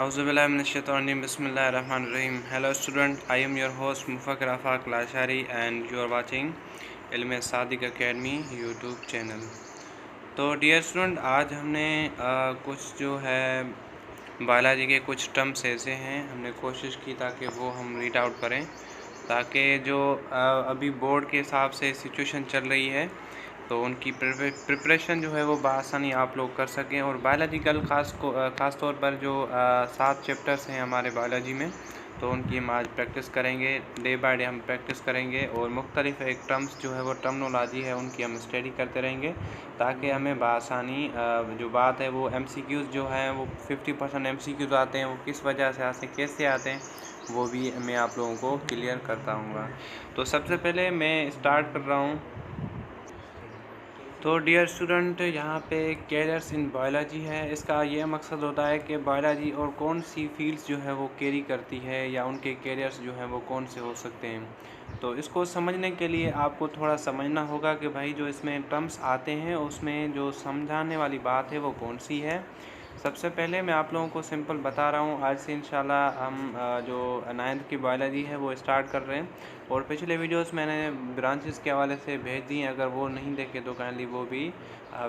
Auzubillahiminash-shaytanir-rajim. Bismillahir-rahmanir-rahim. Hello student, I am your host Mufakkar Afaq Lashari and you are watching इल्म Sadiq academy YouTube channel. तो dear student, आज हमने कुछ जो है बायोलॉजी के कुछ टर्म्स ऐसे हैं, हमने कोशिश की ताकि वो हम रीड आउट करें, ताकि जो अभी बोर्ड के हिसाब से सिचुएशन चल रही है तो उनकी प्रिपरेशन जो है वो बआसानी आप लोग कर सकें। और बायोलॉजिकल ख़ास तौर पर जो 7 चैप्टर्स हैं हमारे बायोलॉजी में, तो उनकी हम आज प्रैक्टिस करेंगे। डे बाय डे हम प्रैक्टिस करेंगे और मुख्तलिफ एक टर्म्स जो है वो टर्मिनोलॉजी है उनकी हम स्टडी करते रहेंगे, ताकि हमें बआसानी जो बात है वो MCQs जो हैं वो 50% MCQs आते हैं, वो किस वजह से आते हैं, कैसे आते हैं, वो भी मैं आप लोगों को क्लियर करता हूँ। तो सबसे पहले मैं स्टार्ट कर रहा हूँ। तो डियर स्टूडेंट, यहाँ पे कैरियर्स इन बायोलॉजी है। इसका ये मकसद होता है कि बायोलॉजी और कौन सी फील्ड्स जो है वो कैरी करती है या उनके कैरियर्स जो हैं वो कौन से हो सकते हैं। तो इसको समझने के लिए आपको थोड़ा समझना होगा कि भाई जो इसमें टर्म्स आते हैं उसमें जो समझाने वाली बात है वो कौन सी है। सबसे पहले मैं आप लोगों को सिंपल बता रहा हूँ। आज से इंशाल्लाह हम जो 9th की बायोलॉजी है वो स्टार्ट कर रहे हैं, और पिछले वीडियोस मैंने ब्रांचेस के हवाले से भेज दी हैं। अगर वो नहीं देखे तो काइंडली वो भी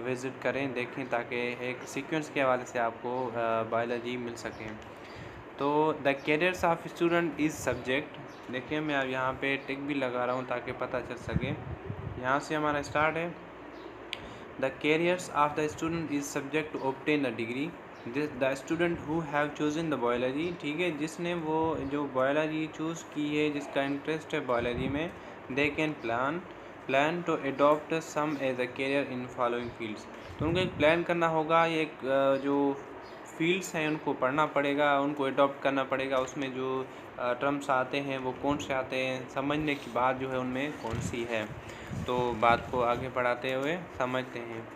विज़िट करें, देखें, ताकि एक सीक्वेंस के हवाले से आपको बायोलॉजी मिल सके। तो the carriers of student is subject, देखिए मैं अब यहाँ पे टिक भी लगा रहा हूँ ताकि पता चल सके। यहाँ से हमारा स्टार्ट है। The careers of the student is subject to obtain a degree. The student who have chosen the biology, ठीक है, जिसने वो जो बायोलॉजी चूज़ की है, जिसका इंटरेस्ट है बायोलॉजी में, they can plan to adopt some as a career in following fields. तो उनको एक प्लान करना होगा, ये एक जो फील्ड्स हैं उनको पढ़ना पड़ेगा, उनको अडॉप्ट करना पड़ेगा। उसमें जो टर्म्स आते हैं वो कौन से आते हैं, समझने की बात जो है उनमें कौन सी है। तो बात को आगे बढ़ाते हुए समझते हैं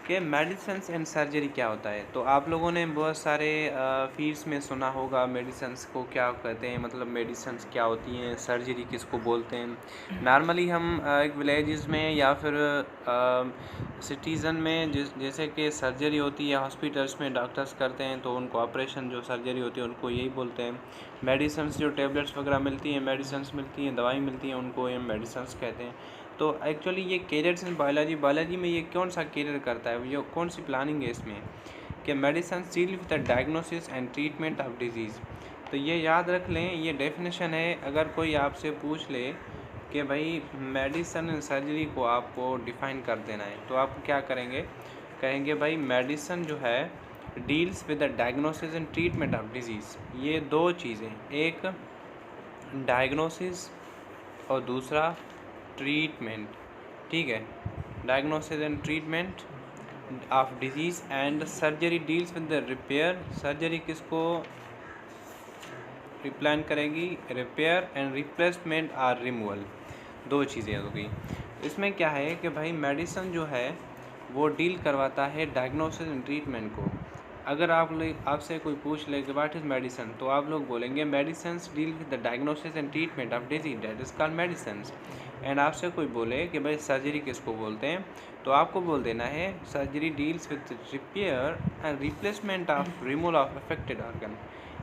कि मेडिसिन एंड सर्जरी क्या होता है। तो आप लोगों ने बहुत सारे फील्ड्स में सुना होगा मेडिसिन्स को क्या कहते हैं, मतलब मेडिसिन्स क्या होती हैं, सर्जरी किसको बोलते हैं। नॉर्मली हम एक विलेजेस में या फिर सिटीज़न में जैसे कि सर्जरी होती है, हॉस्पिटल्स में डॉक्टर्स करते हैं तो उनको ऑपरेशन जो सर्जरी होती है उनको यही बोलते हैं। मेडिसिन्स जो टेबलेट्स वगैरह मिलती हैं, मेडिसिन्स मिलती हैं, दवाई मिलती हैं, उनको ये मेडिसिन्स कहते हैं। तो एक्चुअली ये कैरियर्स इन बायोलॉजी में ये कौन सा कैरियर करता है, ये कौन सी प्लानिंग है इसमें कि medicine deal with the diagnosis and treatment of disease. तो ये याद रख लें, ये डेफिनेशन है। अगर कोई आपसे पूछ ले कि भाई मेडिसिन एंड सर्जरी को आपको डिफ़ाइन कर देना है, तो आप क्या करेंगे, कहेंगे भाई मेडिसिन जो है deals with the diagnosis and treatment of disease. ये दो चीज़ें, एक डायग्नोसिस और दूसरा ट्रीटमेंट, ठीक है। Diagnosis and treatment of disease and surgery deals with the repair. Surgery किसको रिप्लान करेगी, रिपेयर एंड रिप्लेसमेंट और रिमूवल, दो चीज़ें हो गई। इसमें क्या है कि भाई मेडिसिन जो है वो डील करवाता है डायग्नोसिस एंड ट्रीटमेंट को। अगर आपसे कोई पूछ ले कि व्हाट इज़ मेडिसिन, तो आप लोग बोलेंगे medicine deal with the diagnosis and treatment of disease, that is called medicine. And आपसे कोई बोले कि भाई सर्जरी किसको बोलते हैं, तो आपको बोल देना है surgery deals with repair and replacement of removal of affected organ.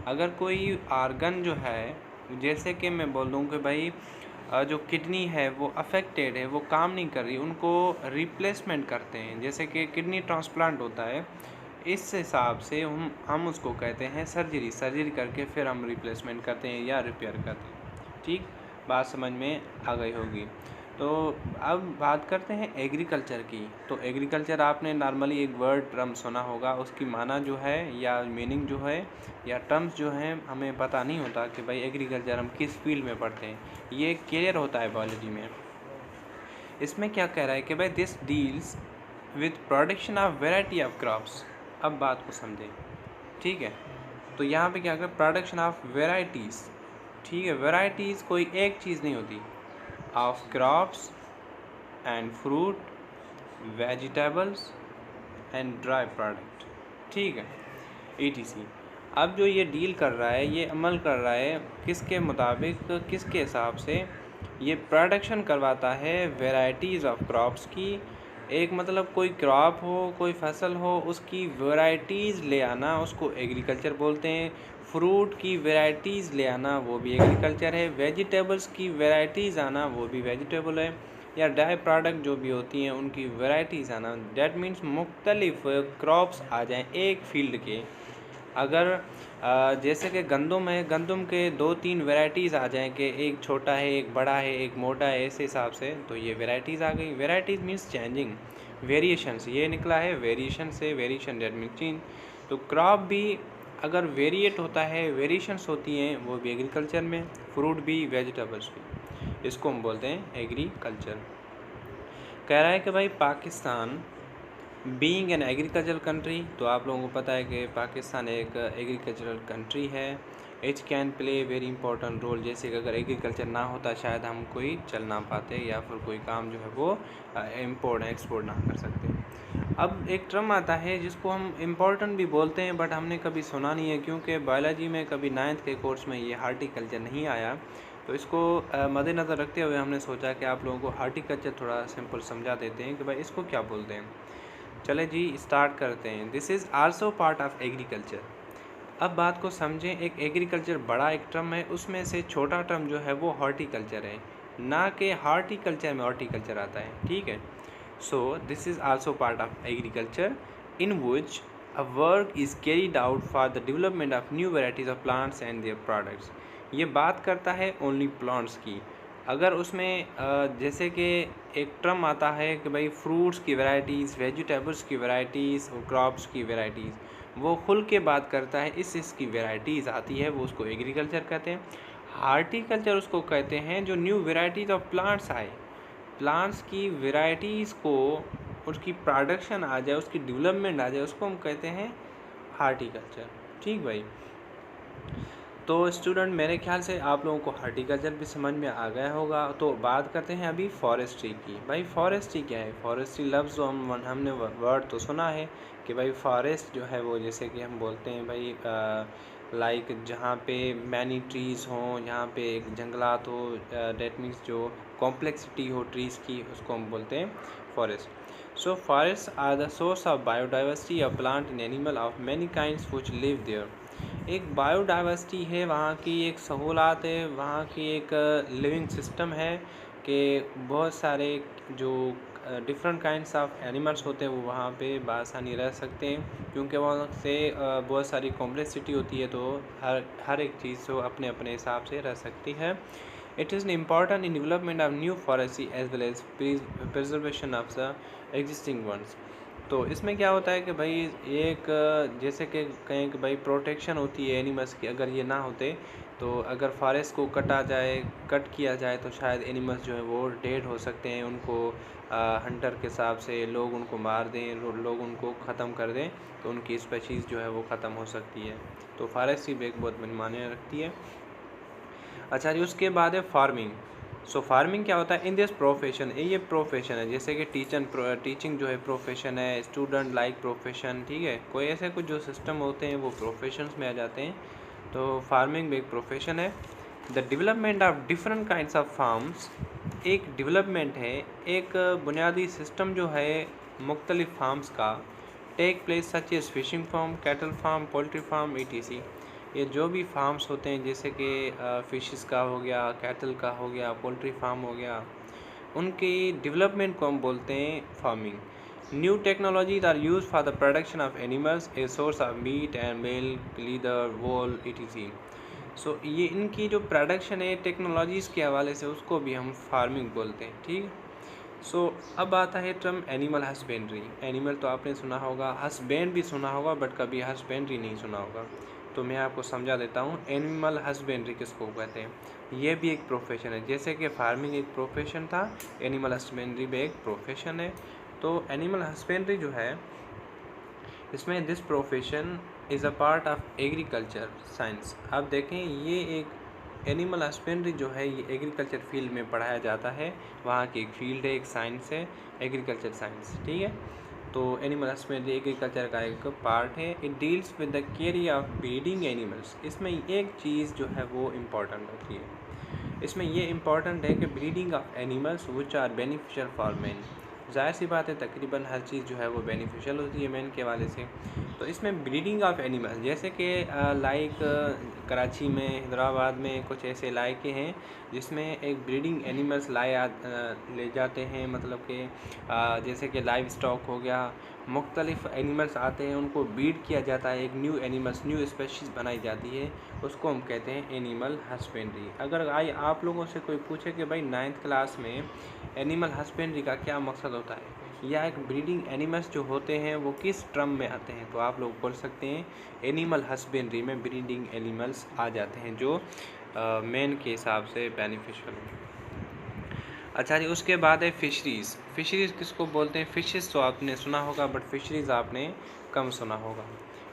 अगर कोई आर्गन जो है, जैसे कि मैं बोल दूँ कि भाई जो किडनी है वो अफेक्टेड है, वो काम नहीं कर रही, उनको रिप्लेसमेंट करते हैं, जैसे कि किडनी ट्रांसप्लांट होता है, इस हिसाब से हम उसको कहते हैं सर्जरी करके फिर हम रिप्लेसमेंट करते हैं या रिपेयर करते हैं। ठीक, बात समझ में आ गई होगी। तो अब बात करते हैं एग्रीकल्चर की। तो एग्रीकल्चर आपने नॉर्मली एक वर्ड टर्म सुना होगा, उसकी माना जो है या मीनिंग जो है या टर्म्स जो हैं हमें पता नहीं होता कि भाई एग्रीकल्चर हम किस फील्ड में पढ़ते हैं। ये कैरियर होता है बायोलॉजी में। इसमें क्या कह रहा है कि भाई this deals with production of variety of crops. अब बात को समझें, ठीक है। तो यहाँ पे क्या कर, प्रोडक्शन ऑफ वेराइटीज़, ठीक है। वेराइटीज़ कोई एक चीज़ नहीं होती, of crops and fruit, vegetables and dry product, ठीक है, ETC। अब जो ये डील कर रहा है, ये अमल कर रहा है किसके मुताबिक, किसके हिसाब से, ये प्रोडक्शन करवाता है वेराइटीज़ ऑफ क्रॉप्स की एक मतलब कोई क्रॉप हो, कोई फसल हो, उसकी वैरायटीज़ ले आना उसको एग्रीकल्चर बोलते हैं। फ्रूट की वैरायटीज़ ले आना वो भी एग्रीकल्चर है। वेजिटेबल्स की वैरायटीज़ आना वो भी वेजिटेबल है। या डाई प्रोडक्ट जो भी होती हैं उनकी वैरायटीज़ आना, डैट मीन्स मुख्तलिफ क्रॉप्स आ जाएँ एक फील्ड के। अगर जैसे कि गंदम है, गंदम के 2-3 वैरायटीज़ आ जाएँ कि एक छोटा है, एक बड़ा है, एक मोटा है, ऐसे हिसाब से, तो ये वैरायटीज़ आ गई। वैरायटीज़ मीन्स चेंजिंग, वेरिएशंस, ये निकला है वेरिएशन से, वेरिएशन डेट मीन्स चेंज। तो क्रॉप भी अगर वेरिएट होता है, वेरिएशंस होती हैं, वो भी एग्रीकल्चर में। फ्रूट भी, वेजिटेबल्स भी, इसको हम बोलते हैं एग्रीकल्चर। कह रहा है कि भाई Pakistan being an agricultural country, तो आप लोगों को पता है कि पाकिस्तान एक एग्रीकल्चरल कंट्री है। It can play very important role, जैसे कि अगर एग्रीकल्चर ना होता शायद हम कोई चल ना पाते या फिर कोई काम जो है वो इम्पोर्ट एक्सपोर्ट ना कर सकते। अब एक टर्म आता है जिसको हम इम्पोर्टेंट भी बोलते हैं बट हमने कभी सुना नहीं है, क्योंकि बायोलॉजी में कभी 9th के कोर्स में ये हार्टिकल्चर नहीं आया। तो इसको मद्देनज़र रखते हुए हमने सोचा कि आप लोगों को हार्टिकल्चर थोड़ा सिंपल समझा देते हैं कि भाई इसको क्या बोलते हैं। चले जी स्टार्ट करते हैं। This is also part of agriculture. अब बात को समझें, एक एग्रीकल्चर बड़ा एक टर्म है, उसमें से छोटा टर्म जो है वो हॉर्टिकल्चर है, ना कि हार्टिकल्चर में हॉर्टिकल्चर आता है, ठीक है। So this is also part of agriculture in which a work is carried out for the development of new varieties of plants and their products. ये बात करता है ओनली प्लांट्स की। अगर उसमें जैसे कि एक टर्म आता है कि भाई फ्रूट्स की वैरायटीज़, वेजिटेबल्स की वैरायटीज़ और क्रॉप्स की वैरायटीज़, वो खुल के बात करता है, इसकी वैरायटीज़ आती है, वो उसको एग्रीकल्चर कहते हैं। हार्टिकल्चर उसको कहते हैं जो न्यू वैरायटीज़ ऑफ प्लांट्स आए, प्लांट्स की वैरायटीज़ को उसकी प्रोडक्शन आ जाए, उसकी डेवलपमेंट आ जाए, उसको हम कहते हैं हार्टिकल्चर। ठीक भाई, तो स्टूडेंट मेरे ख्याल से आप लोगों को हार्टिकल्चर भी समझ में आ गया होगा। तो बात करते हैं अभी फॉरेस्ट्री की। भाई फॉरेस्ट्री क्या है? फॉरेस्ट्री लफ्ज़ हमने वर्ड तो सुना है कि भाई फॉरेस्ट जो है वो, जैसे कि हम बोलते हैं भाई लाइक जहाँ पे मैनी ट्रीज़ हों, जहाँ पे एक जंगलात हो, डेट मीन्स जो कॉम्प्लेक्सिटी हो ट्रीज़ की, उसको हम बोलते हैं forest. So forest are the source of biodiversity of plant and animal of many kinds which live there. एक बायोडाइवर्सिटी है, वहाँ की एक सहूलात है, वहाँ की एक लिविंग सिस्टम है कि बहुत सारे जो डिफरेंट काइंड्स ऑफ एनिमल्स होते हैं वो वहाँ पे बआसानी रह सकते हैं, क्योंकि वहाँ से बहुत सारी कॉम्प्लेक्सिटी होती है, तो हर एक चीज़ जो अपने अपने हिसाब से रह सकती है। It is important in development of new forestry as well as preservation of the existing ones. तो इसमें क्या होता है कि भाई एक जैसे कि कहें कि भाई प्रोटेक्शन होती है एनिमल्स की, अगर ये ना होते तो अगर फॉरेस्ट को कट किया जाए तो शायद एनिमल्स जो है वो डेड हो सकते हैं, उनको हंटर के हिसाब से लोग उनको मार दें, लोग उनको ख़त्म कर दें, तो उनकी स्पीशीज़ जो है वो ख़त्म हो सकती है। तो फॉरेस्ट की एक बहुत बड़ी मायने रखती है। अच्छा जी, उसके बाद है फार्मिंग। सो फार्मिंग क्या होता है? इन दिस प्रोफेशन, ये प्रोफेशन है, जैसे कि टीचिंग जो है प्रोफेशन है, स्टूडेंट लाइक प्रोफेशन, ठीक है, कोई ऐसे कुछ जो सिस्टम होते हैं वो प्रोफेशंस में आ जाते हैं। तो फार्मिंग भी एक प्रोफेशन है। The development of different kinds of farms, एक डेवलपमेंट है, एक बुनियादी सिस्टम जो है मुख्तलिफ फार्म्स का, take place such as fishing farm, cattle farm, poultry farm, etc। ये जो भी फार्म्स होते हैं, जैसे कि फिशेस का हो गया, कैटल का हो गया, पोल्ट्री फार्म हो गया, उनकी डेवलपमेंट को हम बोलते हैं farming. New technologies are use for the production of animals, a source of meat and milk, leather, wool, etc। सो ये इनकी जो प्रोडक्शन है टेक्नोलॉजीज़ के हवाले से, उसको भी हम फार्मिंग बोलते हैं, ठीक। सो अब आता है टर्म एनिमल हस्बेंड्री। एनिमल तो आपने सुना होगा, हस्बैंड भी सुना होगा, बट कभी हस्बेंड्री नहीं सुना होगा, तो मैं आपको समझा देता हूँ एनिमल हस्बेंड्री किसको कहते हैं। ये भी एक प्रोफेशन है, जैसे कि फार्मिंग एक प्रोफेशन था, एनिमल हस्बेंड्री भी एक प्रोफेशन है। तो एनिमल हस्बेंड्री जो है, इसमें this profession is a part of agriculture science. अब देखें, ये एक एनिमल हस्बेंड्री जो है ये एग्रीकल्चर फील्ड में पढ़ाया जाता है, वहाँ की एक फील्ड है, एक साइंस है, एग्रीकल्चर साइंस, ठीक है। तो एनिमल हस्बेंड्री एग्रीकल्चर का एक पार्ट है। It deals with the care of breeding animals. इसमें एक चीज़ जो है वो इम्पॉर्टेंट होती है, इसमें ये इम्पॉर्टेंट है कि breeding of animals which are beneficial for man, ज़ाहिर सी बात है तकरीबन हर चीज़ जो है वो बेनिफिशियल होती है मेन के हवाले से। तो इसमें ब्रीडिंग ऑफ एनिमल, जैसे कि लाइक कराची में, हैदराबाद में कुछ ऐसे इलाके हैं जिसमें एक ब्रीडिंग एनिमल्स ले जाते हैं, मतलब कि जैसे कि लाइव स्टॉक हो गया, मुख्तलिफ़ एनिमल्स आते हैं, उनको ब्रीड किया जाता है, एक न्यू एनिमल्स, न्यू स्पेशीज़ बनाई जाती है, उसको हम कहते हैं एनिमल हस्बेंड्री। अगर आप लोगों से कोई पूछे कि भाई 9th क्लास में एनिमल हस्बेंड्री का क्या मकसद होता है, या एक ब्रीडिंग एनिमल्स जो होते हैं वो किस टर्म में आते हैं, तो आप लोग बोल सकते हैं एनिमल हस्बेंड्री में ब्रीडिंग एनिमल्स आ जाते हैं जो मेन के हिसाब से बेनिफिशियल हैं। अच्छा जी, उसके बाद है फ़िशरीज़। फ़िशरीज़ किसको बोलते हैं? फ़िशेस तो आपने सुना होगा, बट फ़िशरीज़ आपने कम सुना होगा।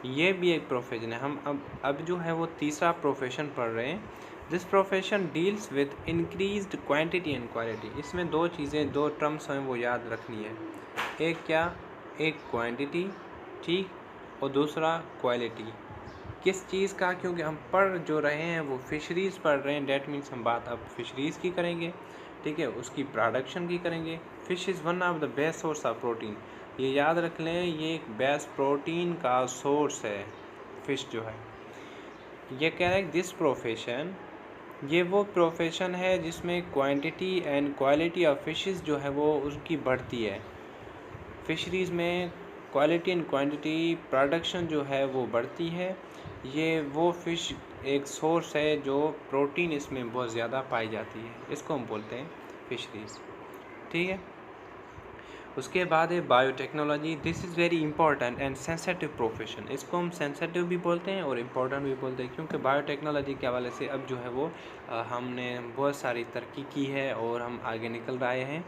ये भी एक प्रोफेशन है। हम अब जो है वो तीसरा प्रोफेशन पढ़ रहे हैं। This profession deals with increased quantity and quality. इसमें दो चीज़ें, दो टर्म्स हैं वो याद रखनी है। एक क्या? एक क्वांटिटी, ठीक, और दूसरा क्वालिटी। किस चीज़ का? क्योंकि हम पढ़ जो रहे हैं वो फ़िशरीज़ पढ़ रहे हैं, डैट मीन्स हम बात अब फ़िशरीज़ की करेंगे, ठीक है, उसकी प्रोडक्शन की करेंगे। Fish is one of the best source of protein. ये याद रख लें, ये एक बेस्ट प्रोटीन का सोर्स है फ़िश जो है। ये कह रहे हैं दिस प्रोफेशन, ये वो प्रोफेशन है जिसमें quantity and quality of fishes जो है वो उसकी बढ़ती है। फ़िशरीज़ में क्वालिटी एंड क्वांटिटी प्रोडक्शन जो है वो बढ़ती है। ये वो फ़िश एक सोर्स है जो प्रोटीन इसमें बहुत ज़्यादा पाई जाती है, इसको हम बोलते हैं फ़िशरीज़, ठीक है। उसके बाद है biotechnology. This is very important and sensitive profession. इसको हम सेंसिटिव भी बोलते हैं और इम्पोर्टेंट भी बोलते हैं, क्योंकि बायोटेक्नोलॉजी के हवाले से अब जो है वो हमने बहुत सारी तरक्की की है और हम आगे निकल रहे हैं।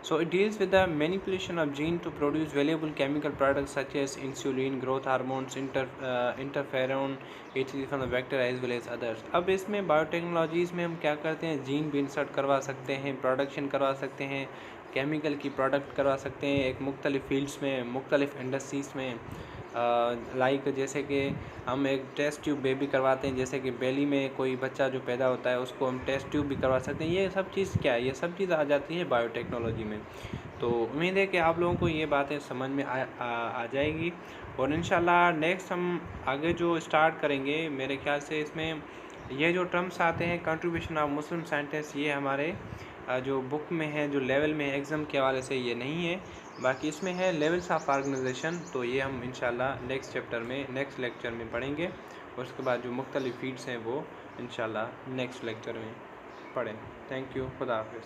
So it deals with the manipulation of gene to produce valuable chemical products such as insulin, growth hormones, interferon, etc. from the vector as well as others. अब इसमें बायोटेक्नोलॉजीज़ में हम क्या करते हैं, जीन भी इंसर्ट करवा सकते हैं, प्रोडक्शन करवा सकते हैं, केमिकल की प्रोडक्ट करवा सकते हैं, एक मुख्तलिफ़ फील्ड्स में, मुख्तलिफ़ इंडस्ट्रीज़ में। लाइक जैसे कि हम एक टेस्ट ट्यूब बेबी करवाते हैं, जैसे कि बेली में कोई बच्चा जो पैदा होता है उसको हम टेस्ट ट्यूब भी करवा सकते हैं। ये सब चीज़ क्या है, ये सब चीज़ आ जाती है बायोटेक्नोलॉजी में। तो उम्मीद है कि आप लोगों को ये बातें समझ में आ जाएगी, और इंशाल्लाह नेक्स्ट हम आगे जो स्टार्ट करेंगे, मेरे ख्याल से इसमें ये जो टर्म्स आते हैं, कंट्रीब्यूशन ऑफ मुस्लिम साइंटिस्ट, ये हमारे जो बुक में है, जो लेवल में है एग्ज़ाम के हवाले से, ये नहीं है। बाकी इसमें है लेवल्स ऑफ ऑर्गेनाइजेशन, तो ये हम इंशाल्लाह नेक्स्ट चैप्टर में, नेक्स्ट लेक्चर में पढ़ेंगे। और उसके बाद जो मुख्तलिफ़ फील्ड्स हैं वो इंशाल्लाह नेक्स्ट लेक्चर में पढ़ें। थैंक यू, खुदा हाफिज़।